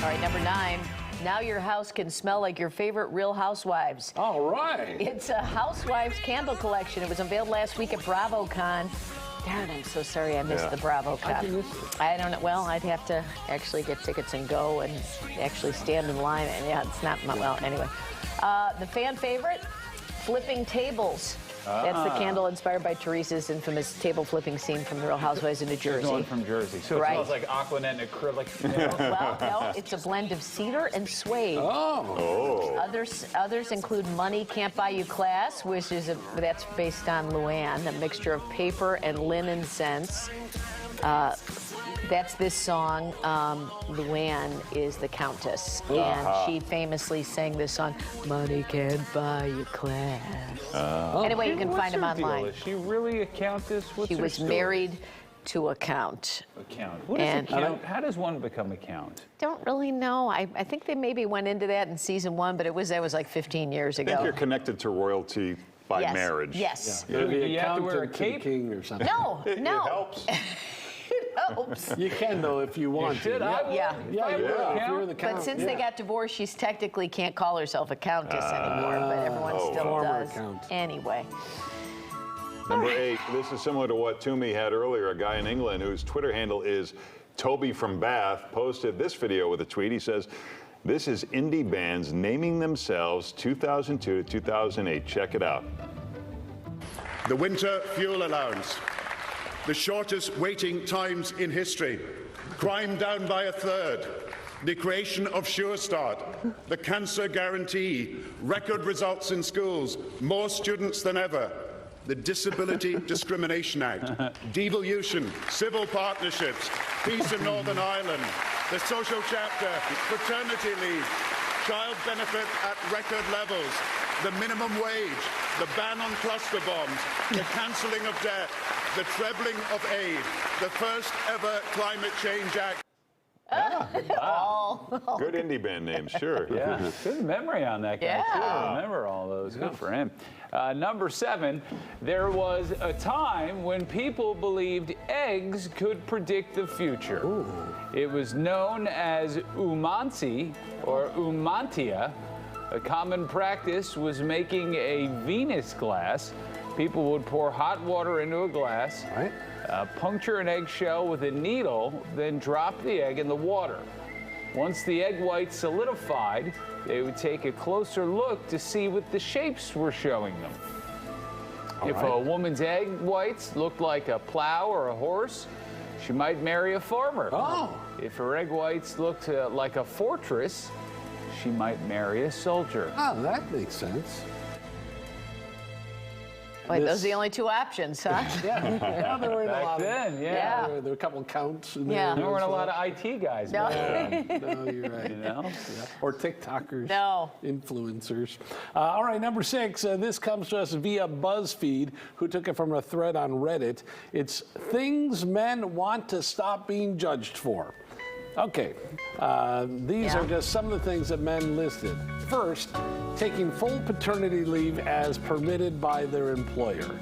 All right, number 9. Now your house can smell like your favorite Real Housewives. All right. It's a Housewives candle collection. It was unveiled last week at BravoCon. Darn, I'm so sorry I missed the BravoCon. I don't know. Well, I'd have to actually get tickets and go and actually stand in line. And yeah, it's not my, well, anyway. The fan favorite, flipping tables. That's the candle inspired by Teresa's infamous table flipping scene from The Real Housewives of New Jersey. There's one from Jersey. So it smells like Aquanet and acrylic. You know? Well, no, it's a blend of cedar and suede. Others include Money Can't Buy You Class, which is that's based on Luann, a mixture of paper and linen scents. That's this song. Luann is the Countess, and she famously sang this song, Money Can't Buy You Class. Anyway, you can find him online. Is she really a countess? What's She her was story? married to a count. A count. What is a count? How does one become a count? Don't really know. I think they maybe went into that in season 1, but that was like 15 years ago. I think you're connected to royalty by marriage. Yes. Yeah. You have to wear a cape? King or something. No, It helps. It helps. You can, though, if you want to. Yeah. If you're the count. But since they got divorced, she's technically can't call herself a countess anymore, but everyone still former does. count. Anyway. Number 8, this is similar to what Toomey had earlier. A guy in England whose Twitter handle is Toby from Bath posted this video with a tweet. He says, "This is indie bands naming themselves 2002 to 2008. Check it out." The winter fuel allowance, the shortest waiting times in history, crime down by a third, the creation of Sure Start, the cancer guarantee, record results in schools, more students than ever, the Disability Discrimination Act, devolution, civil partnerships, peace in Northern Ireland, the social chapter, paternity leave, child benefit at record levels, the minimum wage, the ban on cluster bombs, the cancelling of debt, the trebling of aid, the first ever Climate Change Act. Good indie band names, sure. Yeah, good memory on that guy, too. I remember all those. Good for him. Number 7, there was a time when people believed eggs could predict the future. It was known as umancy or umantia. A common practice was making a Venus glass. People would pour hot water into a glass, puncture an eggshell with a needle, then drop the egg in the water. Once the egg whites solidified, they would take a closer look to see what the shapes were showing them. If a woman's egg whites looked like a plow or a horse, she might marry a farmer. If her egg whites looked like a fortress, she might marry a soldier. Oh, that makes sense. Wait, those are the only 2 options, huh? Yeah, there were a lot Then, There were a couple counts in there. There weren't a lot of IT guys. No. No, you're right. You know? Or TikTokers. No. Influencers. All right, number 6. This comes to us via BuzzFeed, who took it from a thread on Reddit. It's things men want to stop being judged for. Okay, these are just some of the things that men listed. First, taking full paternity leave as permitted by their employer.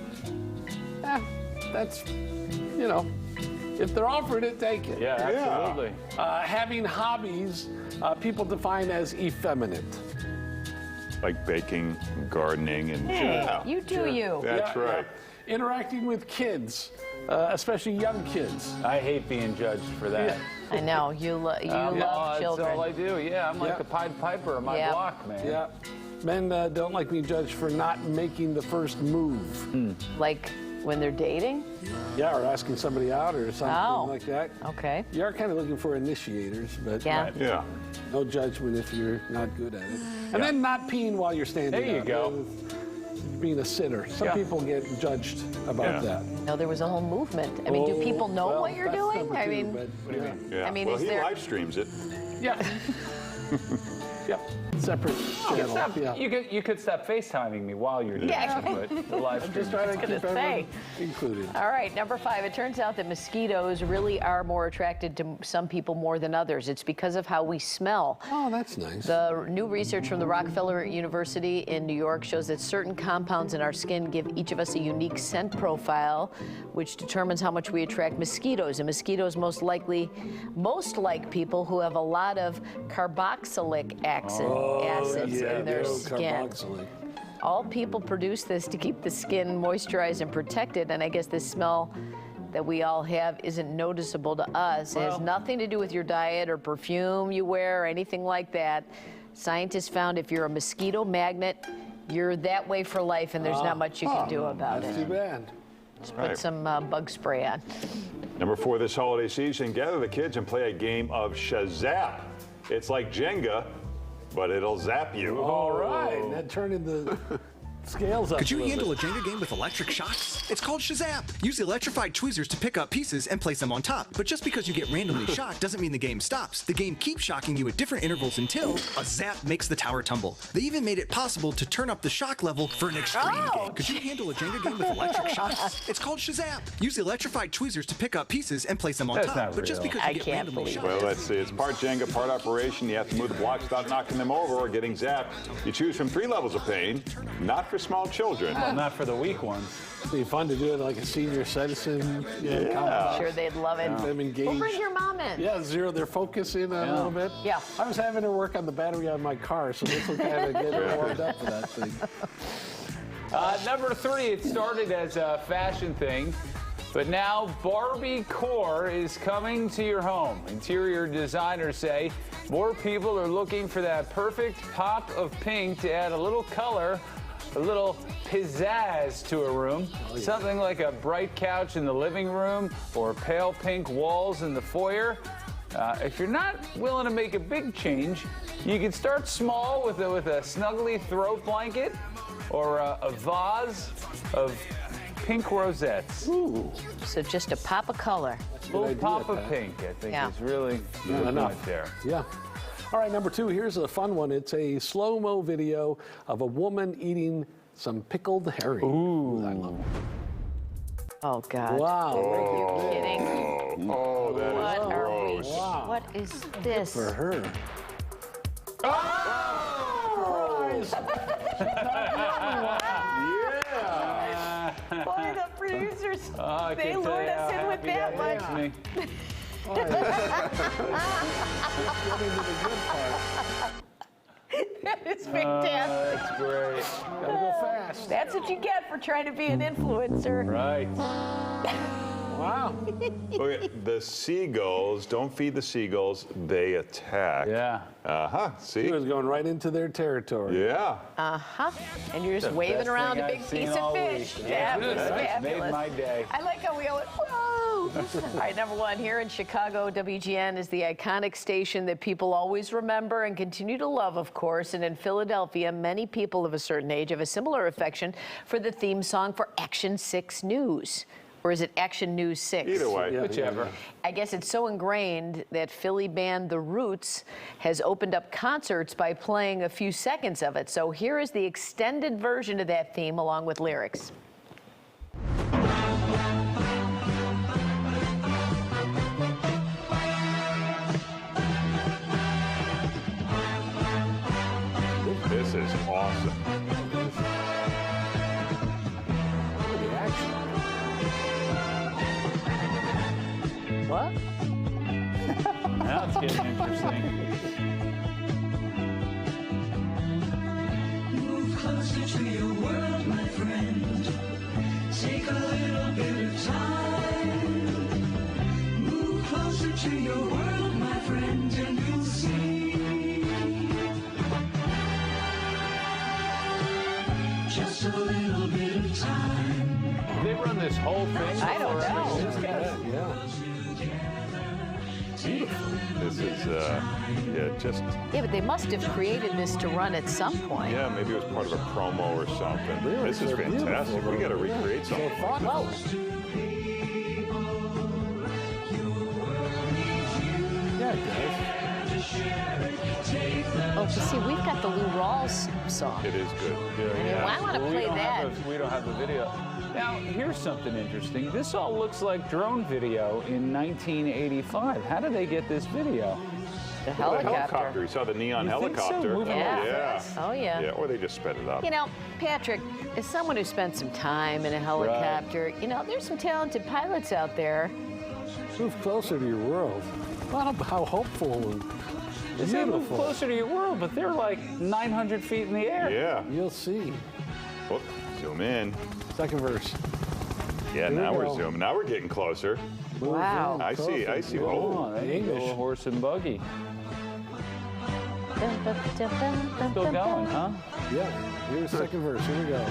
That's, you know, if they're offered it, take it. Yeah, absolutely. Having hobbies people define as effeminate. Like baking, gardening, and You do you. That's right. Interacting with kids, especially young kids. I hate being judged for that. I know. You love children. That's all I do. Yeah, I'm like the Pied Piper of my block, man. Yeah. Men don't like being judged for not making the first move. Like when they're dating? Yeah, or asking somebody out or something like that. Okay. You are kind of looking for initiators, but Yeah. no judgment if you're not good at it. And then not peeing while you're standing There you up. go. Being a sitter. Some people get judged about that. No, there was a whole movement. I mean, do people know what you're doing? I mean, Yeah. I mean, well, is he there- live streams it. yeah. Yep, separate channel. Yeah. You could stop FaceTiming me while you're doing it, but the live stream. Just trying to gonna keep say. everyone included. All right, number 5. It turns out that mosquitoes really are more attracted to some people more than others. It's because of how we smell. Oh, that's nice. The new research from the Rockefeller University in New York shows that certain compounds in our skin give each of us a unique scent profile, which determines how much we attract mosquitoes. And mosquitoes most like people who have a lot of carboxylic acids in their skin. Carboxylic. All people produce this to keep the skin moisturized and protected, and I guess this smell that we all have isn't noticeable to us. It has nothing to do with your diet or perfume you wear or anything like that. Scientists found if you're a mosquito magnet, you're that way for life, and there's not much you can do about That's it. too bad. Just put some bug spray on. Number 4 this holiday season, gather the kids and play a game of Shazap. It's like Jenga, but it'll zap you. All right, that turning the scales up. Could you a little handle bit. a Jenga game with electric shocks? It's called Shazap. Use electrified tweezers to pick up pieces and place them on top. But just because you get randomly shocked doesn't mean the game stops. The game keeps shocking you at different intervals until a zap makes the tower tumble. They even made it possible to turn up the shock level for an extreme game. Could you handle a Jenga game with electric shocks? It's called Shazap. Use electrified tweezers to pick up pieces and place them on That's top. not But just real. because I you get can't randomly believe shocked. Well, let's see. It's part Jenga, part operation. You have to move the blocks without knocking them over or getting zapped. You choose from 3 levels of pain, not for small children. Well, not for the weak ones. It'd be fun to do it like a senior citizen. I'm sure they'd love it. Them engaged. We'll bring your mom in. Yeah, zero their focus in a little bit. Yeah. I was having her work on the battery on my car, so this will kind of get her warmed up for that thing. Number 3, it started as a fashion thing, but now Barbie Core is coming to your home. Interior designers say more people are looking for that perfect pop of pink to add a little color, a little pizzazz to a room. Something like a bright couch in the living room or pale pink walls in the foyer. If you're not willing to make a big change, you can start small with a snuggly throat blanket or a vase of pink rosettes. Ooh, So just a pop of color. good little idea, pop of Pat. pink, I think, Yeah. is really the enough. point there. Yeah. All right, number 2, here's a fun one. It's a slow-mo video of a woman eating some pickled herring. Ooh, I love it. Oh, God. Wow. Are you kidding? Oh, that What is are we? gross. Wow. What is this? For her. Yeah. Boy, the producers, I they can tell lured you us how in with happy that one. makes me. Getting to the good part. That is fantastic. That's great. Gotta go fast. That's what you get for trying to be an influencer. Right. Wow. Okay, the seagulls, don't feed the seagulls, they attack. Yeah. Uh-huh, He see? was going right into their territory. Yeah. Uh-huh. And you're just The waving best around thing a I've big seen piece all of fish. week. That was That's made fabulous. my day. I like how we all went, whoa. All right, number 1, here in Chicago, WGN is the iconic station that people always remember and continue to love, of course. And in Philadelphia, many people of a certain age have a similar affection for the theme song for Action 6 News. Or is it Action News 6? Either way. Yeah. Whichever. I guess it's so ingrained that Philly band The Roots has opened up concerts by playing a few seconds of it. So here is the extended version of that theme along with lyrics. This is awesome. The action. What? Now it's getting interesting. Move closer to your world, my friend. Take a little bit of time. Move closer to your world, my friend, and you'll see. Just a little bit of time. They run this whole thing. I don't before know. every newscast? Yeah. This is, just, Yeah, but they must have created this to run at some point. yeah, maybe it was part of a promo or something. This is They're beautiful, fantastic. We got to though. recreate Yeah. something. So thoughtful. Yeah, it does. Oh, you see, we've got the Lou Rawls song. It is good. I mean, I want to Well, play that. We don't have the video. Now, here's something interesting. This all looks like drone video in 1985. How did they get this video? The The helicopter. helicopter. You saw the neon You think so? helicopter. Moving Yeah. Yeah. Oh, yeah. Yeah, or they just sped it up. You know, Patrick, as someone who spent some time in a helicopter, you know, there's some talented pilots out there. Move closer to your world. Wow, how hopeful and They say move beautiful. closer to your world, but they're like 900 feet in the air. Yeah. You'll see. Oh, zoom in. Second verse. Yeah, Here we now we're go. zooming. Now we're getting closer. Wow. I see. I see. Oh, Oh, there you go, English. a horse and buggy. Still going, huh? Yeah, here's the second verse. Here we go.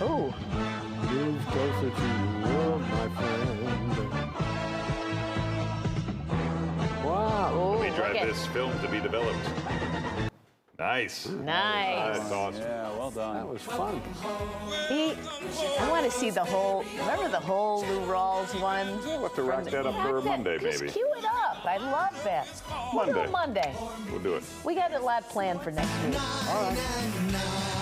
Oh, Move closer to your world, my friend. Wow. oh, we drive look at- this film to be developed. Nice. Nice. That's awesome. Yeah, well That done. was fun. See, I want to see the whole. Remember the whole Lou Rawls one? Yeah, we'll have to rock that up for Monday, Just baby. cue it up. I love that. We'll do it Monday. Monday. We'll do it. We got a lot planned for next week. All right.